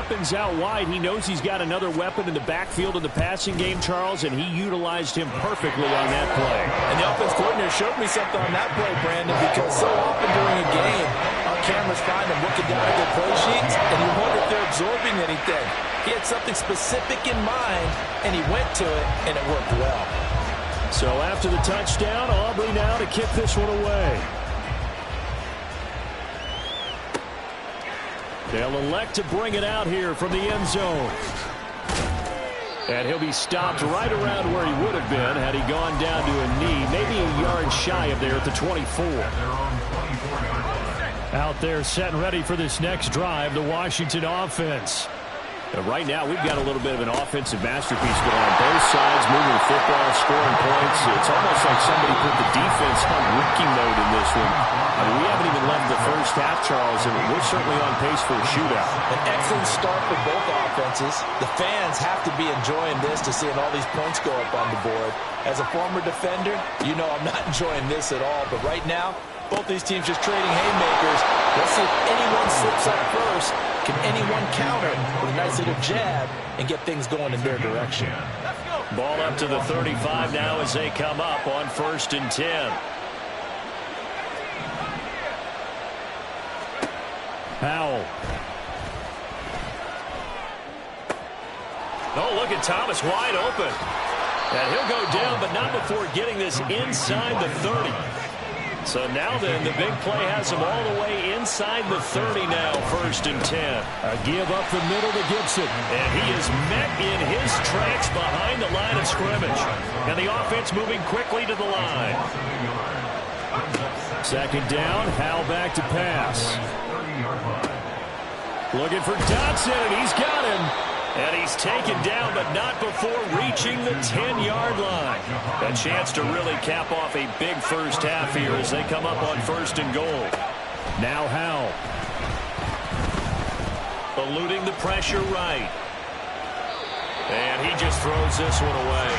weapons out wide. He knows he's got another weapon in the backfield in the passing game, Charles, and he utilized him perfectly on that play. And the offense coordinator showed me something on that play, Brandon, because so often during a game, our cameras find them looking down at their play sheets, and you wonder if they're absorbing anything. He had something specific in mind, and he went to it, and it worked well. So after the touchdown, Aubrey now to kick this one away. They'll elect to bring it out here from the end zone. And he'll be stopped right around where he would have been had he gone down to a knee, maybe a yard shy of there at the 24. Out there set and ready for this next drive, the Washington offense. Right now, we've got a little bit of an offensive masterpiece going on both sides, moving the football, scoring points. It's almost like somebody put the defense on rookie mode in this one. I mean, we haven't even left the first half, Charles, and we're certainly on pace for a shootout. An excellent start for both offenses. The fans have to be enjoying this to seeing all these points go up on the board. As a former defender, you know I'm not enjoying this at all, but right now, both these teams just trading haymakers. Let's see if anyone slips up first. Can anyone counter with a nice little jab and get things going in their direction? Ball up to the 35 now as they come up on 1st and 10. Howell. Oh, look at Thomas wide open. And he'll go down, but not before getting this inside the 30. So now then, the big play has him all the way inside the 30 now, 1st and 10. A give up the middle to Gibson. And he is met in his tracks behind the line of scrimmage. And the offense moving quickly to the line. 2nd down, Howell back to pass. Looking for Dotson, and he's got him. And he's taken down, but not before reaching the 10-yard line. A chance to really cap off a big first half here as they come up on 1st and goal. Now Howell. Eluding the pressure right. And he just throws this one away.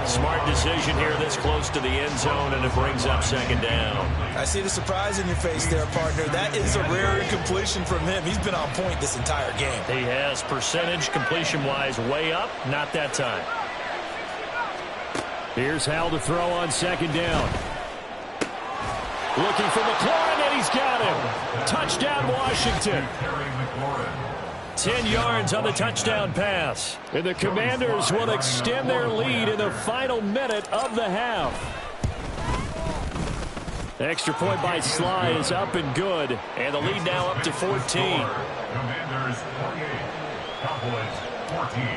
Smart decision here this close to the end zone, and it brings up 2nd down. I see the surprise in your face there, partner. That is a rare incompletion from him. He's been on point this entire game. He has percentage completion-wise way up. Not that time. Here's Howell to throw on 2nd down. Looking for McLaurin, and he's got him. Touchdown, Washington. 10 yards on the touchdown pass. And the Commanders will extend their lead in the final minute of the half. The extra point by Sly is up and good. And the lead now up to 14. Commanders 48, Cowboys 14.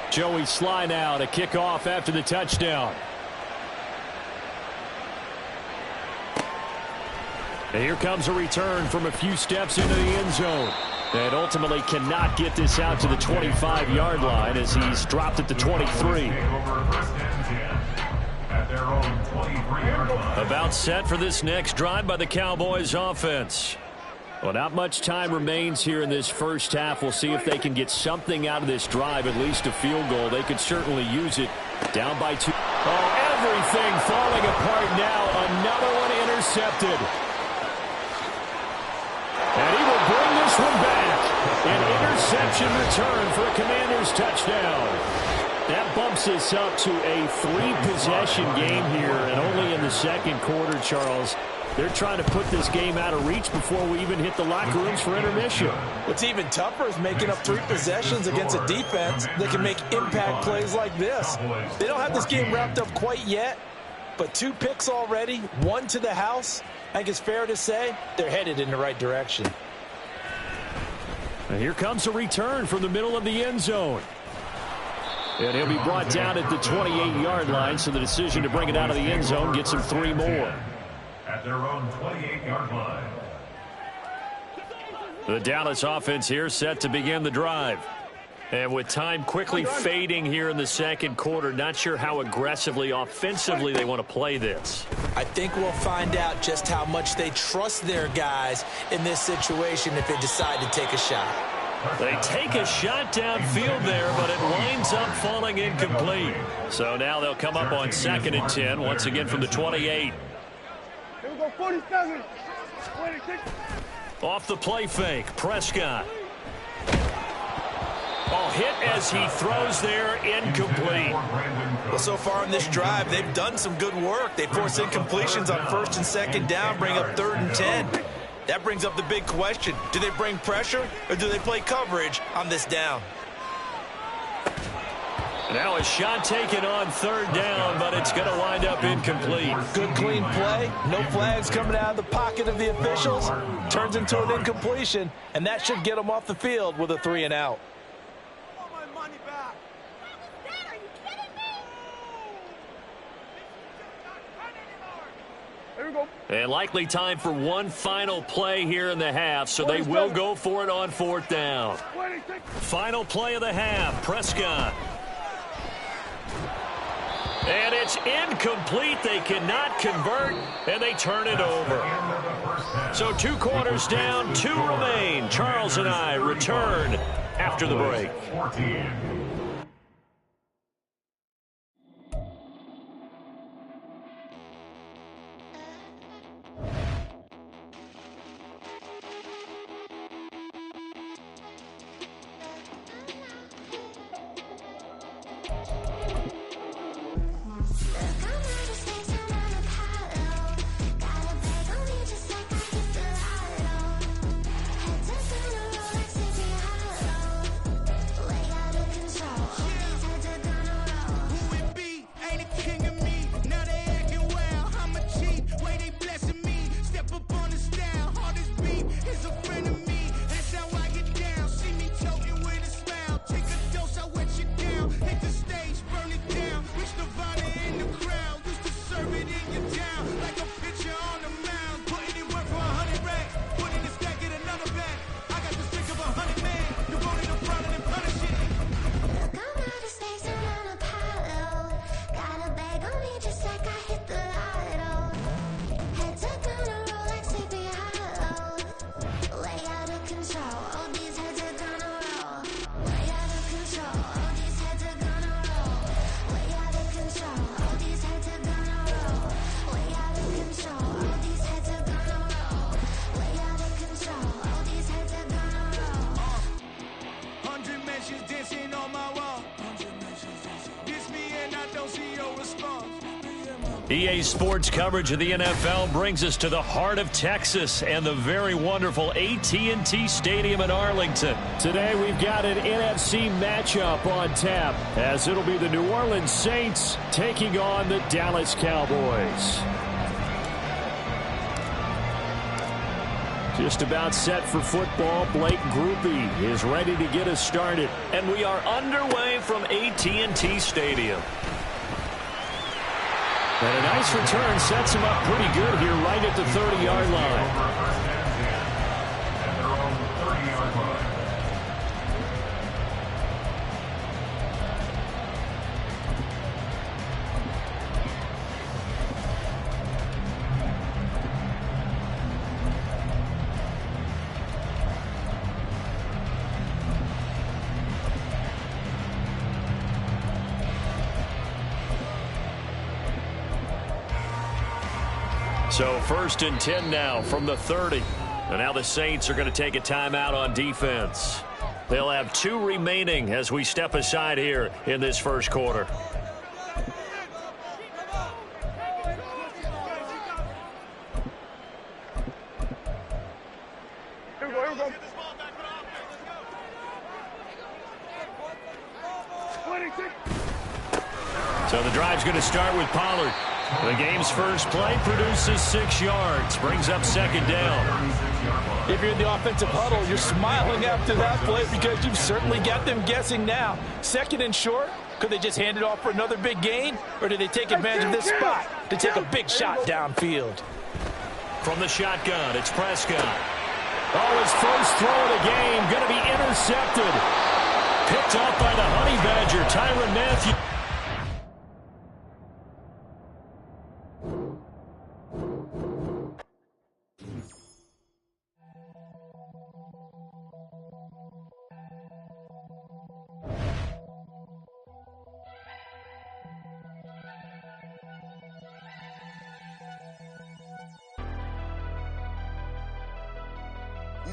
Joey Sly now to kick off after the touchdown. And here comes a return from a few steps into the end zone. And ultimately cannot get this out to the 25-yard line as he's dropped at the 23. About set for this next drive by the Cowboys offense. Well, not much time remains here in this first half. We'll see if they can get something out of this drive, at least a field goal. They could certainly use it. Down by 2. Oh, everything falling apart now. Another one intercepted. And he will bring this one back. An interception return for a Commanders touchdown. That bumps us up to a 3-possession game here, and only in the 2nd quarter, Charles. They're trying to put this game out of reach before we even hit the locker rooms for intermission. What's even tougher is making up 3 possessions against a defense that can make impact plays like this. They don't have this game wrapped up quite yet, but 2 picks already, 1 to the house. I think it's fair to say they're headed in the right direction. And here comes a return from the middle of the end zone. And he'll be brought down at the 28-yard line, so the decision to bring it out of the end zone gets him 3 more. At their own 28-yard line. The Dallas offense here set to begin the drive. And with time quickly fading here in the 2nd quarter, not sure how aggressively, offensively they want to play this. I think we'll find out just how much they trust their guys in this situation if they decide to take a shot. They take a shot downfield there, but it winds up falling incomplete. So now they'll come up on 2nd and 10, once again from the 28. Here we go, 47. 26. Off the play fake, Prescott. Oh, hit as he throws there, incomplete. Well, so far in this drive, they've done some good work. They force incompletions on first and second down, bring up 3rd and 10. That brings up the big question. Do they bring pressure or do they play coverage on this down? Now a shot taken on 3rd down, but it's going to wind up incomplete. Good, clean play. No flags coming out of the pocket of the officials. Turns into an incompletion, and that should get them off the field with a 3 and out. And likely time for one final play here in the half, so they will go for it on 4th down. Final play of the half, Prescott. And it's incomplete. They cannot convert, and they turn it over. So 2 quarters down, 2 remain. Charles and I return after the break. EA Sports coverage of the NFL brings us to the heart of Texas and the very wonderful AT&T Stadium in Arlington. Today we've got an NFC matchup on tap, as it'll be the New Orleans Saints taking on the Dallas Cowboys. Just about set for football. Blake Groupie is ready to get us started. And we are underway from AT&T Stadium. And a nice return sets him up pretty good here right at the 30-yard line. So 1st and 10 now from the 30. And now the Saints are going to take a timeout on defense. They'll have 2 remaining as we step aside here in this first quarter. So the drive's going to start with Pollard. The game's first play produces 6 yards, brings up 2nd down. If you're in the offensive huddle, you're smiling after that play because you've certainly got them guessing now. 2nd and short, could they just hand it off for another big gain? Or do they take advantage of this spot to take a big shot downfield? From the shotgun, it's Prescott. Oh, his first throw of the game, going to be intercepted. Picked off by the Honey Badger, Tyrann Mathieu.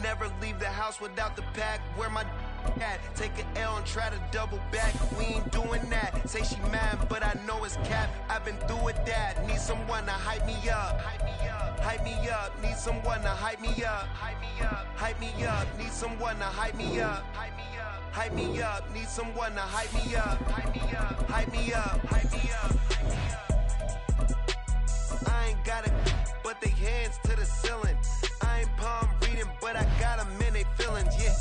Never leave the house without the pack. Where my Take an L and try to double back. We ain't doing that. Say she mad, but I know it's cap. I've been through with that. Need someone to hype me up. Hype me up. Hype me up. Need someone to hype me up. Hype me up. Hype me up. Need someone to hype me up. Hype me up. Hype me up. Need someone to hype me up. Hype me up. Hype me up. Hype me up. I ain't got it, but they hands to the ceiling. I ain't palm reading, but I got them in they feelings. Yeah.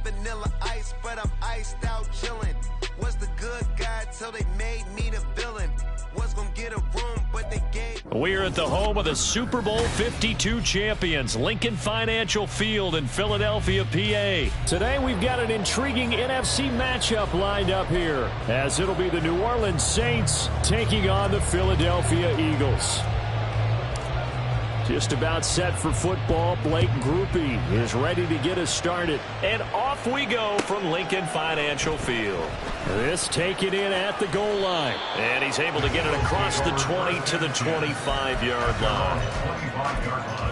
Vanilla ice, but I'm iced out chillin'. Was the good guy till they made me the villain. Was gonna get a room, but they gave. We're at the home of the Super Bowl 52 champions, Lincoln Financial Field in Philadelphia, PA. Today we've got an intriguing NFC matchup lined up here, as it'll be the New Orleans Saints taking on the Philadelphia Eagles. Just about set for football. Blake Groupie is ready to get us started. And off we go from Lincoln Financial Field. This taken in at the goal line. And he's able to get it across the 20 to the 25-yard line. 25-yard line.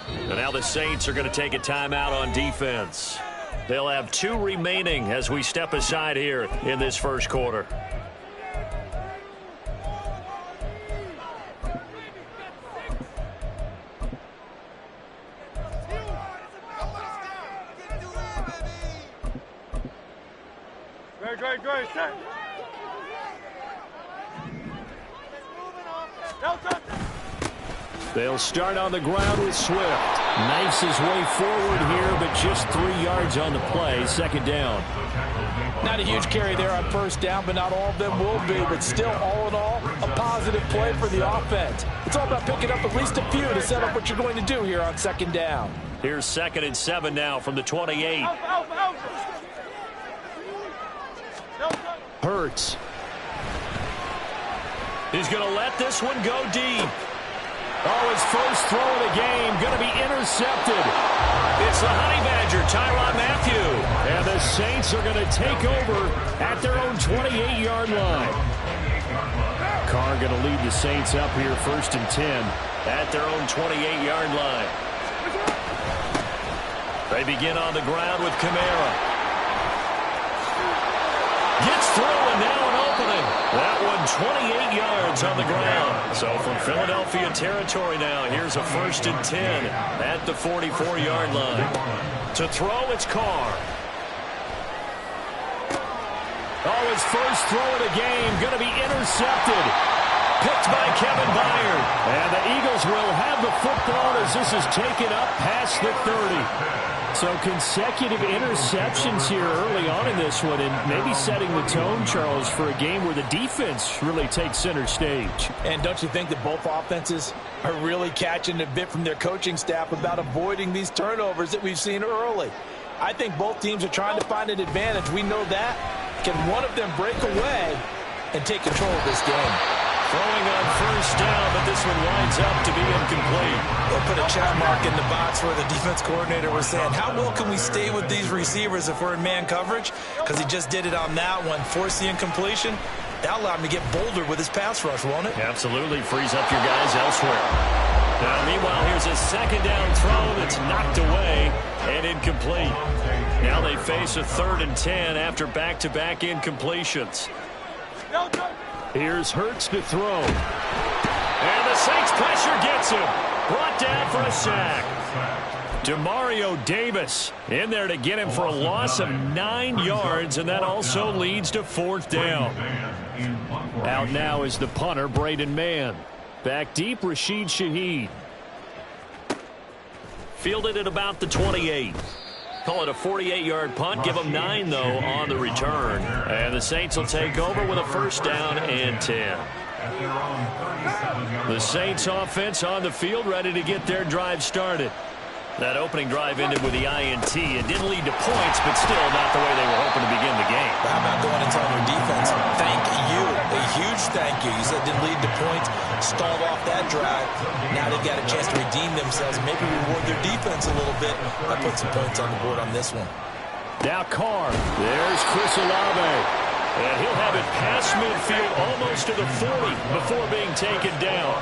And now the Saints are going to take a timeout on defense. They'll have 2 remaining as we step aside here in this first quarter. They'll start on the ground with Swift. Knifes his way forward here, but just 3 yards on the play. Second down. Not a huge carry there on first down, but not all of them will be. But still, all in all, a positive play for the offense. It's all about picking up at least a few to set up what you're going to do here on second down. Here's 2nd and 7 now from the 28. Hurts. He's going to let this one go deep. Oh, his first throw of the game going to be intercepted. It's the Honey Badger, Tyrann Mathieu. And the Saints are going to take over at their own 28-yard line. Carr going to lead the Saints up here 1st and 10 at their own 28-yard line. They begin on the ground with Kamara. Gets through and now an opening. That one 28 yards on the ground. So from Philadelphia territory now, here's a 1st and 10 at the 44-yard line. To throw, it's Carr. Oh, his first throw of the game going to be intercepted. Picked by Kevin Byard. And the Eagles will have the football as this is taken up past the 30. So consecutive interceptions here early on in this one, and maybe setting the tone, Charles, for a game where the defense really takes center stage. And don't you think that both offenses are really catching a bit from their coaching staff about avoiding these turnovers that we've seen early? I think both teams are trying to find an advantage. We know that. Can one of them break away and take control of this game? Throwing on first down, but this one winds up to be incomplete. They'll put a chat mark in the box where the defense coordinator was saying, how well can we stay with these receivers if we're in man coverage? Because he just did it on that one, forced the incompletion. That allowed him to get bolder with his pass rush, won't it? Absolutely, frees up your guys elsewhere. Now, meanwhile, here's a 2nd down throw that's knocked away and incomplete. Now they face a 3rd and 10 after back-to-back incompletions. Here's Hurts to throw. And the Saints pressure gets him. Brought down for a sack. Demario Davis in there to get him for a loss of 9 yards, and that also leads to 4th down. Out now is the punter, Braden Mann. Back deep, Rashid Shaheed. Fielded at about the 28. Call it a 48-yard punt. Give them 9, though, on the return. And the Saints will take over with a 1st down and 10. The Saints offense on the field, ready to get their drive started. That opening drive ended with the INT. It didn't lead to points, but still not the way they were hoping to begin the game. How about going and telling your defense, thank you. A huge thank you. You said didn't lead to points, stalled off that drive. Now they've got a chance to redeem themselves and maybe reward their defense a little bit by putting some points on the board on this one. Now Carr. There's Chris Olave. And he'll have it past midfield almost to the 40 before being taken down.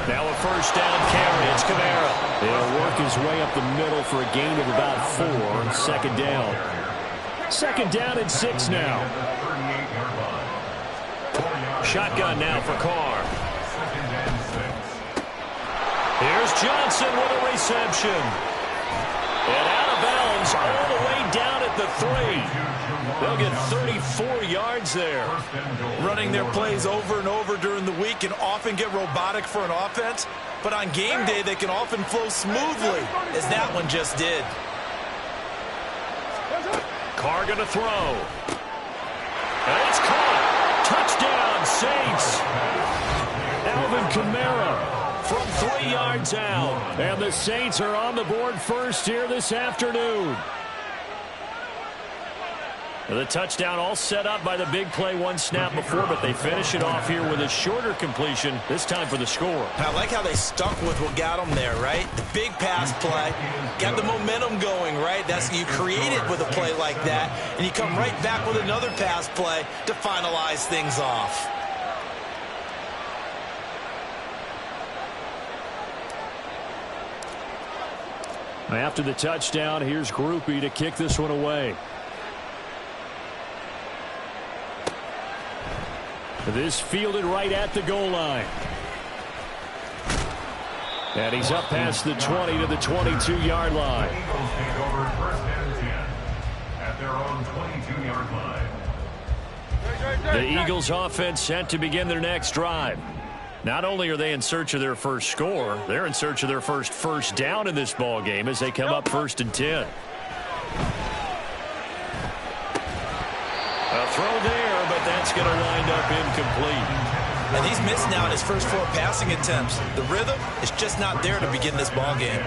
Now a first down carry. It's Kamara. He'll work his way up the middle for a gain of about 4. Second down. Second down and 6 now. Shotgun now for Carr. Here's Johnson with a reception. And out of bounds all the way down at the 3. They'll get 34 yards there. Running their plays over and over during the week can often get robotic for an offense, but on game day they can often flow smoothly, as that one just did. Carr going to throw. And it's caught. Touchdown, Saints. Alvin Kamara from 3 yards out. And the Saints are on the board first here this afternoon. The touchdown all set up by the big play one snap before, but they finish it off here with a shorter completion, this time for the score. I like how they stuck with what got them there, right? The big pass play, got the momentum going, right? That's you create it with a play like that, and you come right back with another pass play to finalize things off. After the touchdown, here's Groupie to kick this one away. This fielded right at the goal line. And he's up past the 20 to the 22-yard line. Eagles take over first and 10 at their own 22-yard line. The Eagles offense set to begin their next drive. Not only are they in search of their first score, they're in search of their first down in this ball game as they come up first and 10. A throw there, but that's going to wind up incomplete. And he's missed now in his first 4 passing attempts. The rhythm is just not there to begin this ball game.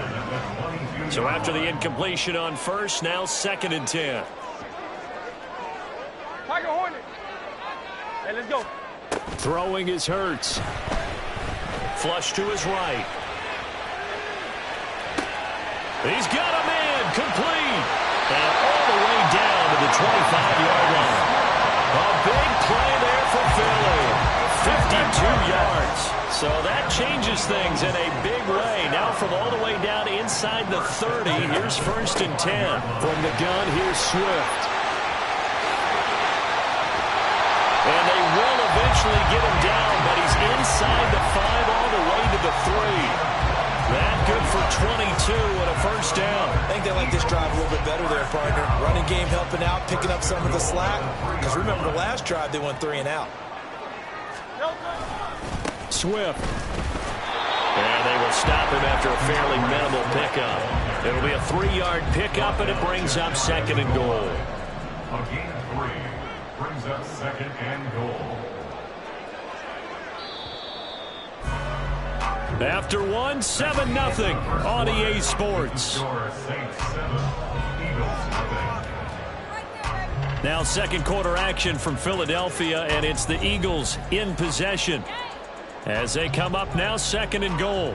So after the incompletion on first, now second and 10. Tiger Hornet. Hey, let's go. Throwing is Hurts. Flush to his right. He's got a man complete. And all the way down to the 25-yard line. A big play there for Philly. 52 yards. So that changes things in a big way. Now from all the way down inside the 30, here's first and 10. From the gun, here's Swift. And they will eventually get him down, but he's inside the 5 all the way to the 3. That good for 22 and a first down. I think they like this drive a little bit better there, partner. Running game helping out, picking up some of the slack. Because remember the last drive, they went 3 and out. Swift. And they will stop him after a fairly minimal pickup. It'll be a 3-yard pickup, and it brings up second and goal. A gain of 3 brings up second and goal. After 1, 7-0 on EA Sports. Your Saints 7, Eagles nothing. Now second quarter action from Philadelphia, and it's the Eagles in possession as they come up now second and goal.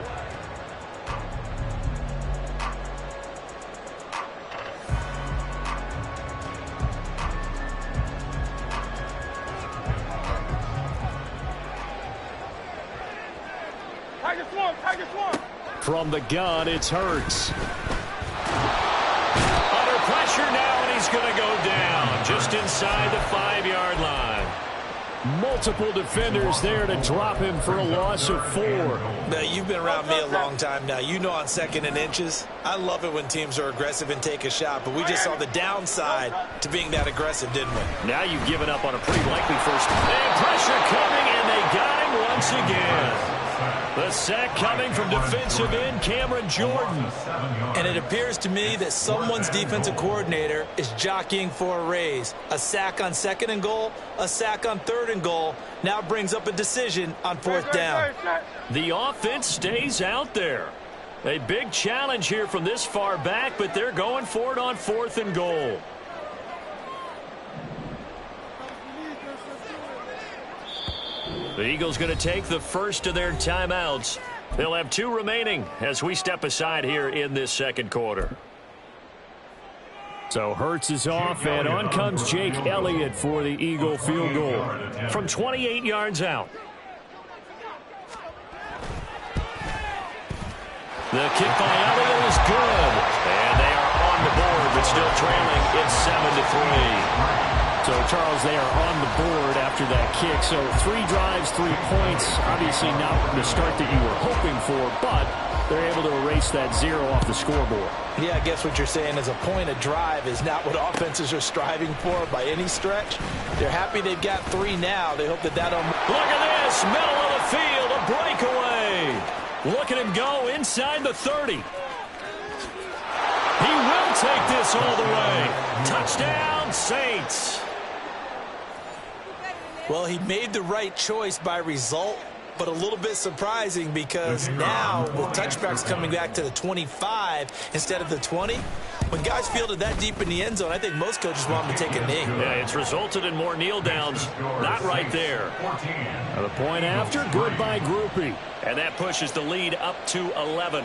From the gun, it's Hurts. Under pressure now, and he's going to go down just inside the 5-yard line. Multiple defenders there to drop him for a loss of 4. Now, you've been around me a long time now. You know on second and inches, I love it when teams are aggressive and take a shot, but we just saw the downside to being that aggressive, didn't we? Now you've given up on a pretty likely first. And pressure coming, and they got him once again. The sack coming from defensive end Cameron Jordan. And it appears to me that someone's defensive coordinator is jockeying for a raise. A sack on second and goal, a sack on third and goal. Now brings up a decision on 4th down. The offense stays out there. A big challenge here from this far back, but they're going for it on 4th and goal. The Eagles going to take the first of their timeouts. They'll have 2 remaining as we step aside here in this second quarter. So Hurts is off, and on comes Jake Elliott for the Eagle field goal from 28 yards out. The kick by Elliott is good, and they are on the board, but still trailing. It's 7-3. So, Charles, they are on the board after that kick. So 3 drives, 3 points. Obviously not the start that you were hoping for, but they're able to erase that 0 off the scoreboard. Yeah, I guess what you're saying is a point a drive is not what offenses are striving for by any stretch. They're happy they've got 3 now. They hope that that'll... Look at this, middle of the field, a breakaway. Look at him go inside the 30. He will take this all the way. Touchdown, Saints. Well, he made the right choice by result, but a little bit surprising because now with touchbacks coming back to the 25 instead of the 20, when guys fielded that deep in the end zone, I think most coaches want them to take a knee. Yeah, it's resulted in more kneel downs. Not right there. Now the point after, good by Groupie. And that pushes the lead up to 11.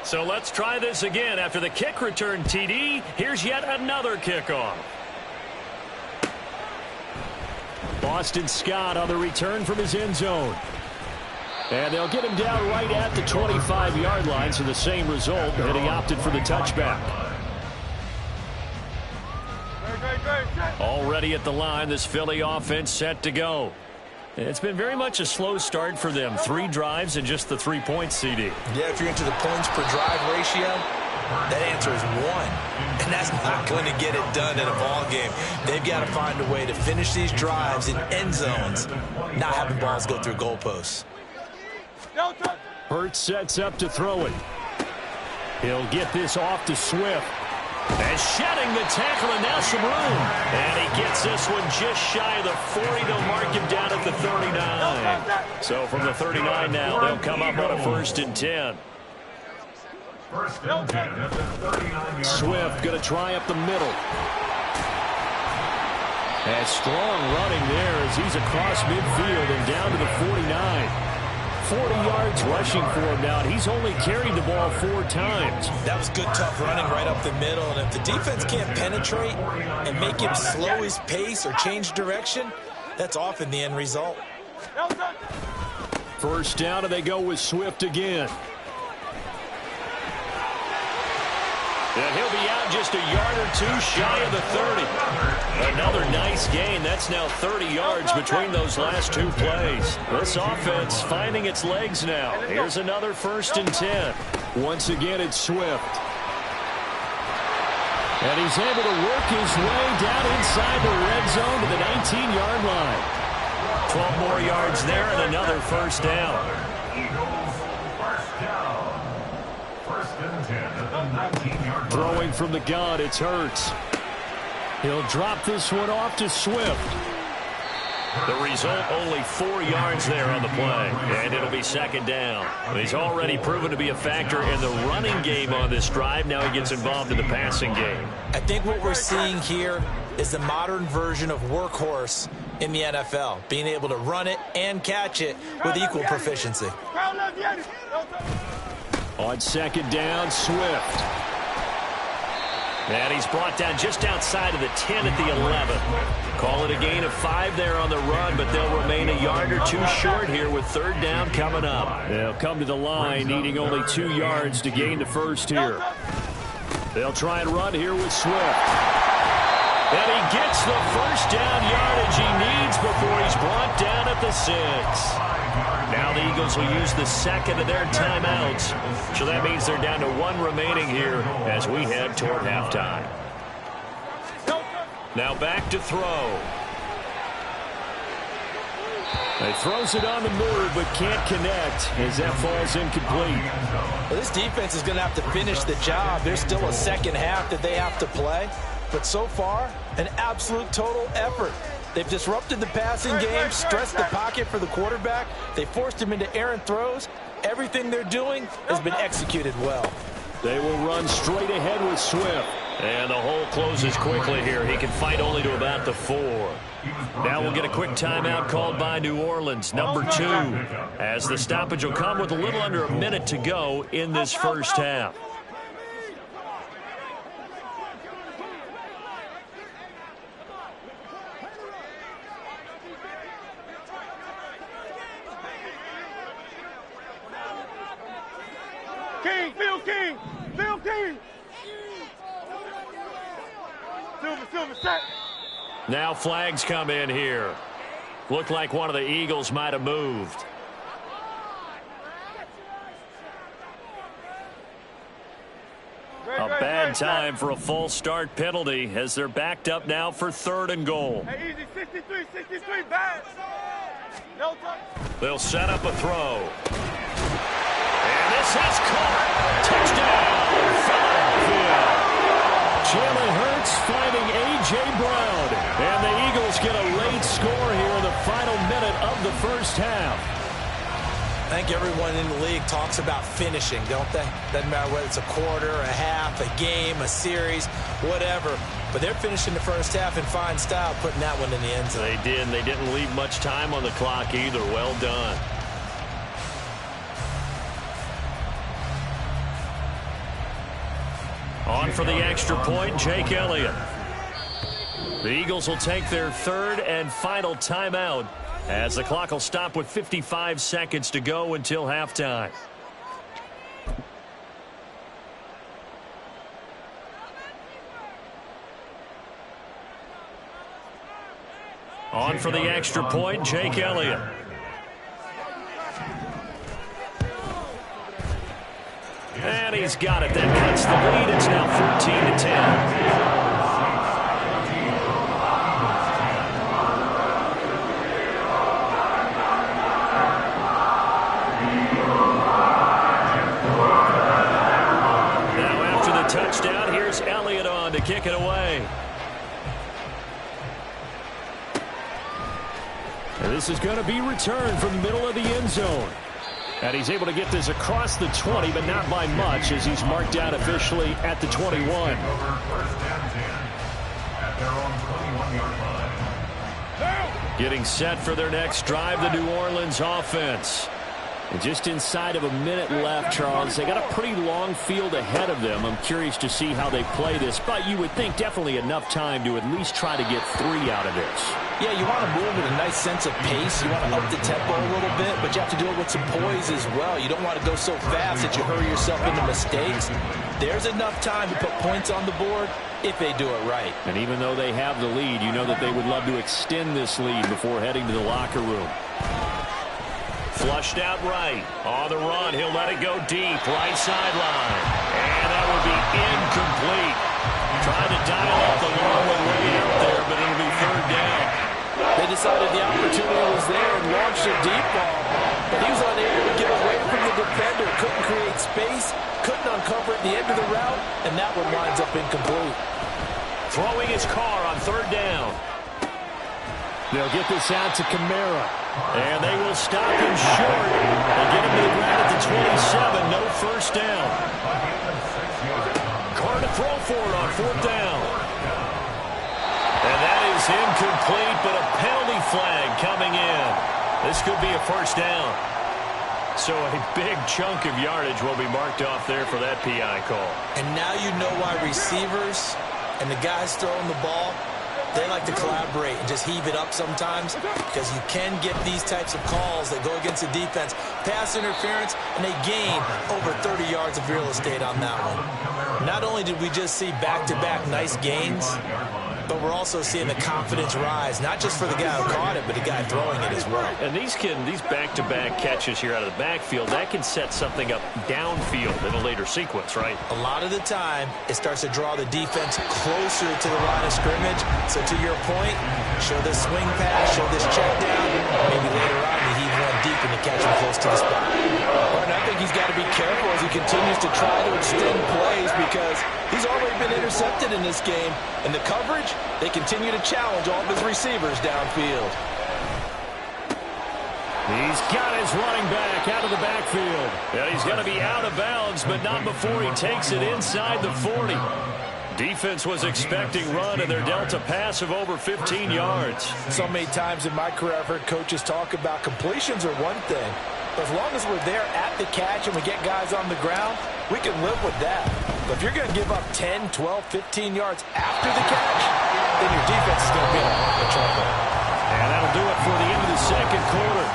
So let's try this again. After the kick return TD, here's yet another kickoff. Boston Scott on the return from his end zone. And they'll get him down right at the 25-yard line, so the same result, and he opted for the touchback. Already at the line, this Philly offense set to go. It's been very much a slow start for them. 3 drives and just the 3 points, CD. Yeah, if you're into the points per drive ratio, that answer is 1. And that's not going to get it done in a ball game. They've got to find a way to finish these drives in end zones, not having balls go through goalposts. Hurts sets up to throw it. He'll get this off to Swift. And shedding the tackle, and now some room. And he gets this one just shy of the 40. They'll mark him down at the 39. So from the 39 now, they'll come up on a 1st and 10. Swift going to try up the middle. And strong running there as he's across midfield and down to the 49. 40 yards rushing for him now. He's only carried the ball 4 times. That was good, tough running right up the middle. And if the defense can't penetrate and make him slow his pace or change direction, that's often the end result. 1st down, and they go with Swift again. And he'll be out just a yard or 2 shy of the 30. Another nice gain. That's now 30 yards between those last 2 plays. This offense finding its legs now. Here's another 1st and 10. Once again, it's Swift. And he's able to work his way down inside the red zone to the 19-yard line. 12 more yards there and another 1st down. Throwing from the gun, it's Hurts. He'll drop this one off to Swift. The result, only 4 yards there on the play, and it'll be 2nd down. He's already proven to be a factor in the running game on this drive. Now he gets involved in the passing game. I think what we're seeing here is the modern version of workhorse in the NFL, being able to run it and catch it with equal proficiency. On 2nd down, Swift. And he's brought down just outside of the 10 at the 11. Call it a gain of 5 there on the run, but they'll remain a yard or 2 short here with 3rd down coming up. They'll come to the line, needing only 2 yards to gain the 1st here. They'll try and run here with Swift. And he gets the 1st down yardage he needs before he's brought down at the 6. Now the Eagles will use the 2nd of their timeouts. So that means they're down to 1 remaining here as we head toward halftime. Now back to throw. He throws it on the move but can't connect as that falls incomplete. Well, this defense is going to have to finish the job. There's still a 2nd half that they have to play. But so far, an absolute total effort. They've disrupted the passing game, stressed the pocket for the quarterback. They forced him into errant throws. Everything they're doing has been executed well. They will run straight ahead with Swift. And the hole closes quickly here. He can fight only to about the 4. Now we'll get a quick timeout called by New Orleans, number 2, as the stoppage will come with a little under a minute to go in this first half. Phil King. Silver, set. Now flags come in here. Looked like one of the Eagles might have moved. A bad time for a false start penalty as they're backed up now for 3rd and goal. Hey, easy, 63, bad. No touch. They'll set up a throw. And this has caught. Touchdown. Jalen Hurts finding A.J. Brown. And the Eagles get a late score here in the final minute of the first half. I think everyone in the league talks about finishing, don't they? Doesn't matter whether it's a quarter, a half, a game, a series, whatever. But they're finishing the first half in fine style, putting that one in the end zone. They did. They didn't leave much time on the clock either. Well done. On for the extra point, Jake Elliott. The Eagles will take their 3rd and final timeout as the clock will stop with 55 seconds to go until halftime. On for the extra point, Jake Elliott. And he's got it. That cuts the lead. It's now 14-10. Touchdown. Here's Elliott on to kick it away. And this is going to be returned from the middle of the end zone. And he's able to get this across the 20, but not by much as he's marked down officially at the 21. Getting set for their next drive, the New Orleans offense. And just inside of a minute left, Charles. They got a pretty long field ahead of them. I'm curious to see how they play this, but you would think definitely enough time to at least try to get 3 out of this. Yeah, you want to move with a nice sense of pace. You want to up the tempo a little bit, but you have to do it with some poise as well. You don't want to go so fast that you hurry yourself into mistakes. There's enough time to put points on the board if they do it right. And even though they have the lead, you know that they would love to extend this lead before heading to the locker room. Flushed out right. On the run, he'll let it go deep. Right sideline. And that will be incomplete. Trying to dial up the long way out there, but it'll be 3rd down. They decided the opportunity was there and launched a deep ball. But he was unable to get away from the defender. Couldn't create space. Couldn't uncover at the end of the route. And that one winds up incomplete. Throwing his car on 3rd down. They'll get this out to Kamara. And they will stop him short. They get him to the ground at the 27. No first down. Carr to throw for it on 4th down. And that is incomplete, but a penalty flag coming in. This could be a first down. So a big chunk of yardage will be marked off there for that PI call. And now you know why receivers and the guys throwing the ball, they like to collaborate and just heave it up sometimes, because you can get these types of calls that go against the defense. Pass interference, and they gain over 30 yards of real estate on that one. Not only did we just see back-to-back nice gains, but we're also seeing the confidence rise, not just for the guy who caught it, but the guy throwing it as well. And these back-to-back catches here out of the backfield, that can set something up downfield in a later sequence, right? A lot of the time, it starts to draw the defense closer to the line of scrimmage. So to your point, show this swing pass, show this check down, maybe later on you heave one deep and you catch him close to the spot. And I think he's got to be careful as he continues to try to extend plays, because he's already been intercepted in this game. And the coverage, they continue to challenge all of his receivers downfield. He's got his running back out of the backfield. And he's going to be out of bounds, but not before he takes it inside the 40. Defense was expecting run, and they're dealt a pass of over 15 yards. So many times in my career, I've heard coaches talk about completions are one thing. But as long as we're there at the catch and we get guys on the ground, we can live with that. But if you're going to give up 10, 12, 15 yards after the catch, then your defense is going to be in a lot of trouble. And that'll do it for the end of the second quarter.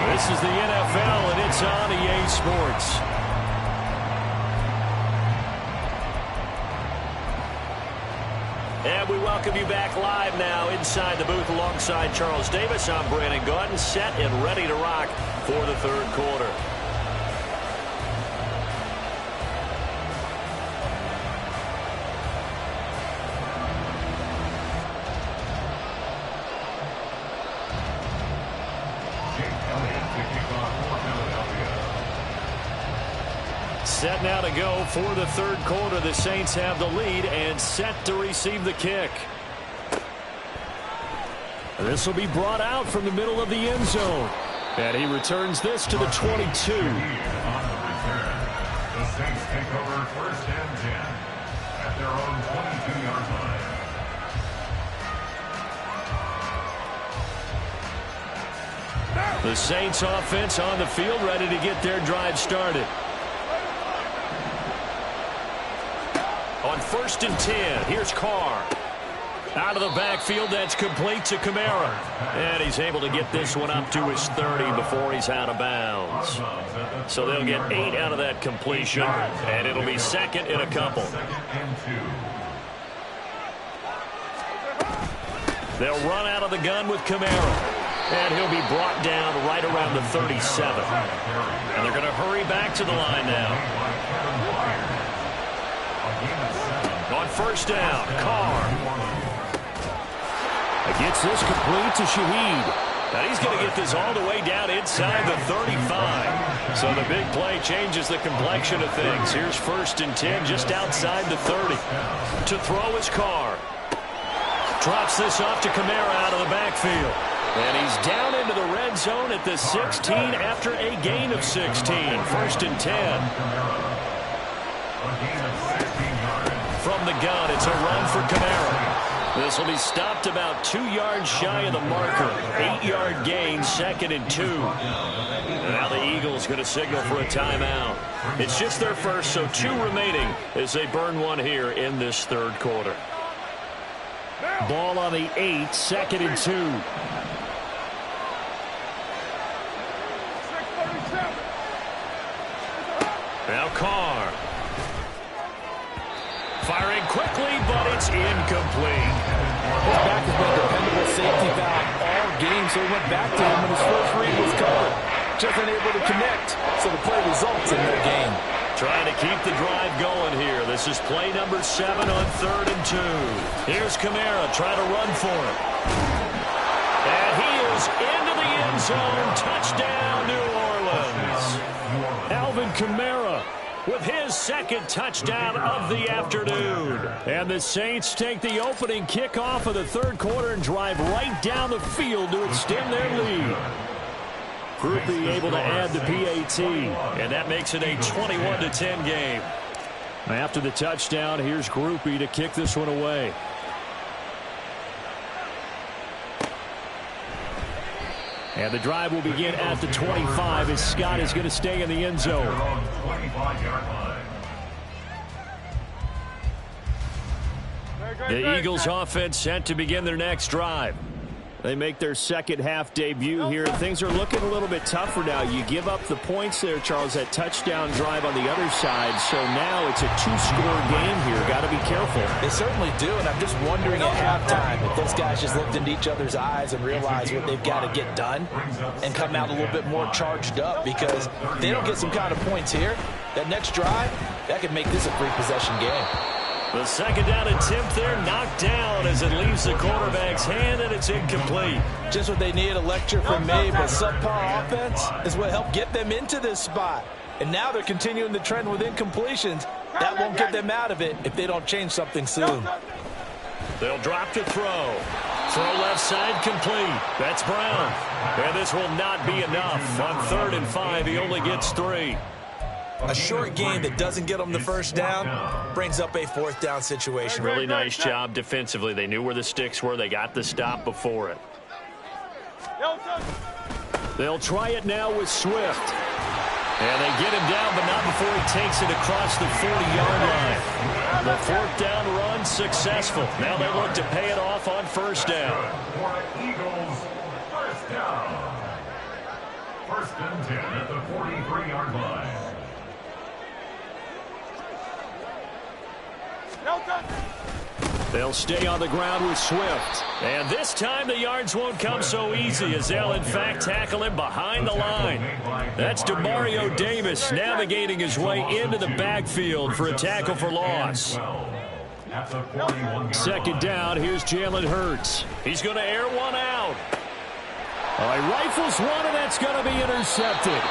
This is the NFL, and it's on EA Sports. And we welcome you back live now inside the booth alongside Charles Davis. I'm Brandon Gaudin, set and ready to rock for the third quarter. Set now to go for the third quarter. The Saints have the lead and set to receive the kick. This will be brought out from the middle of the end zone. And he returns this to the 22. On the return, the Saints take over first and 10 at their own 22-yard line. The Saints offense on the field, ready to get their drive started. On first and 10, here's Carr. Out of the backfield, that's complete to Kamara. And he's able to get this one up to his 30 before he's out of bounds. So they'll get 8 out of that completion, and it'll be second and a couple. They'll run out of the gun with Kamara. And he'll be brought down right around the 37. And they're going to hurry back to the line now. On first down, Carr. Gets this complete to Shaheed. And he's going to get this all the way down inside the 35. So the big play changes the complexion of things. Here's first and 10 just outside the 30. To throw is Carr. Drops this off to Kamara out of the backfield. And he's down into the red zone at the 16 after a gain of 16. First and 10. From the gun, it's a run for Kamara. This will be stopped about 2 yards shy of the marker. 8-yard gain, second and 2. And now the Eagles going to signal for a timeout. It's just their first, so 2 remaining as they burn one here in this third quarter. Ball on the 8, second and 2. Now Carr. Firing quickly, but it's incomplete. His back has been a dependable safety valve all game, so he went back to him when his first read was covered. Just unable to connect, so the play results in their gain. Trying to keep the drive going here. This is play number 7 on third and 2. Here's Kamara trying to run for it. And he is into the end zone. Touchdown, New Orleans. Alvin Kamara with his second touchdown of the afternoon. And the Saints take the opening kickoff of the third quarter and drive right down the field to extend their lead. Groupie able to add the PAT, and that makes it a 21-10 game. After the touchdown, here's Groupie to kick this one away. And the drive will begin at the 25 as Scott is going to stay in the end zone. The Eagles offense set to begin their next drive. They make their second half debut here. Things are looking a little bit tougher now. You give up the points there, Charles, that touchdown drive on the other side. So now it's a 2-score game here. Got to be careful. They certainly do, and I'm just wondering at halftime if those guys just looked into each other's eyes and realized what they've got to get done and come out a little bit more charged up, because if they don't get some kind of points here, that next drive, that could make this a free-possession game. The second down attempt there knocked down as it leaves the quarterback's hand, and it's incomplete. Just what they need, a lecture from me, but subpar offense is what helped get them into this spot. And now they're continuing the trend with incompletions. That won't get them out of it if they don't change something soon. They'll drop to throw. Throw left side complete. That's Brown. And this will not be enough. On 3rd and 5, he only gets 3. A short gain that doesn't get them the first down brings up a fourth down situation. Really nice job defensively. They knew where the sticks were. They got the stop before it. They'll try it now with Swift. And they get him down, but not before he takes it across the 40-yard line. The fourth down run successful. Now they look to pay it off on first down. Eagles, first down. First and 10 at the 43-yard line. They'll stay on the ground with Swift. And this time the yards won't come so easy as they'll, in fact, tackle him behind the line. That's Demario Davis navigating his way into the backfield for a tackle for loss. Second down, here's Jalen Hurts. He's going to air one out. He rifles one, and that's going to be intercepted.